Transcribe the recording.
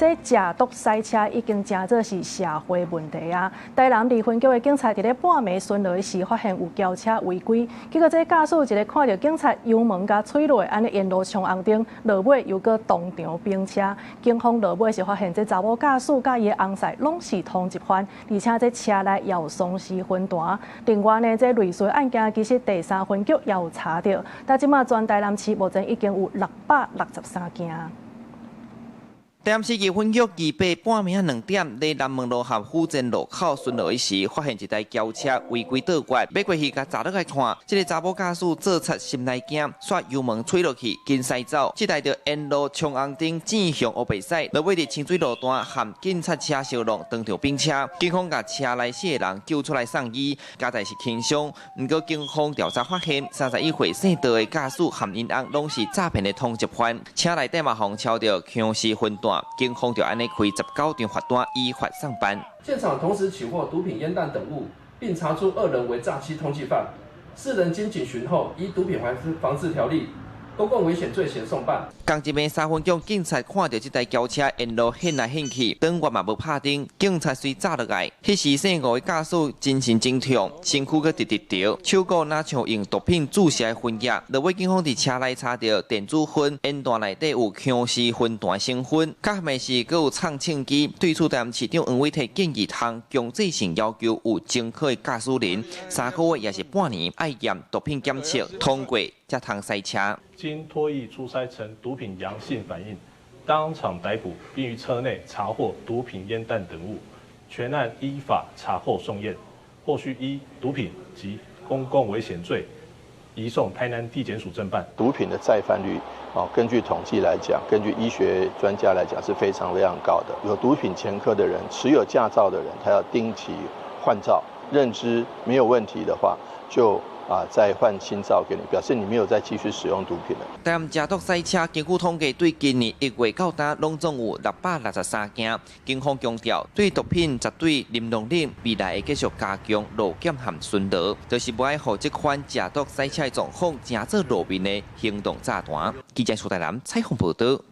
這假毒塞車已經真做是社會問題啊！台南離婚局的警察在半暝巡邏時，發現有轎車違規，結果這駕駛一個看到警察油門甲催落，安尼沿路衝紅燈，落尾又閣當場飆車。警方落尾是發現這查某駕駛甲伊的翁婿攏是同一款，而且這車內也有雙絲分彈。另外呢，這類似案件其實第3分局也有查到，但即馬全台南市目前已經有663件。台南市離婚局28半暝2點，在南門路和府前路口巡邏時，發現一台轎車違規倒拐，要過去甲查落來看，這個查某駕駛做賊心內驚，煞油門吹落去，緊駛走。這台着沿路衝紅燈，正向烏白駛，落尾佇清水路段和警察車相撞，當場並車。警方甲車內4個人救出來送醫，加代是輕傷。不過警方調查發現，31歲姓杜的駕駛和因翁攏是詐騙的通緝犯，車內底嘛互敲到強絲分彈。警方就按呢開19張罰單，依法上班。現場同時取獲毒品、煙彈等物，並查出2人為詐欺通緝犯，4人經警詢後，依毒品防治條例、公共危險罪嫌送辦。同一暝3分局警察看到這台轎車沿路顯來顯去，燈光嘛無拍燈，警察隨查落來。迄時姓吳的駕駛精神真痛，身軀閣直直條，手骨若像用毒品注射的分液。落尾警方佇車內查到電子烟，煙彈內底有強絲分彈成分。較含的是閣有創慶機。對此，台南市長黃偉綽建議通強制性要求有證考的駕駛人3個月也是半年愛驗毒品檢測，通過才通賽車。經唾液初篩呈毒品陽性反應，當場逮捕，並於車內查獲毒品、煙彈等物，全案依法查扣送驗，後續依毒品及公共危險罪移送台南地檢署偵辦。毒品的再犯率，根據統計來講，根據醫學專家來講是非常非常高的。有毒品前科的人，持有駕照的人，他要定期換照，認知沒有問題的話，就再換新照給你，表示你沒有再繼續使用毒品了。台南假毒賽車，根據統計，對今年1月到今，攏總有663件。警方強調，對毒品絕對零容忍，未來會繼續加強路檢和巡邏，就是不愛讓這款假毒賽車的狀況，真做路面的行動炸彈。記者蘇台南採訪報道。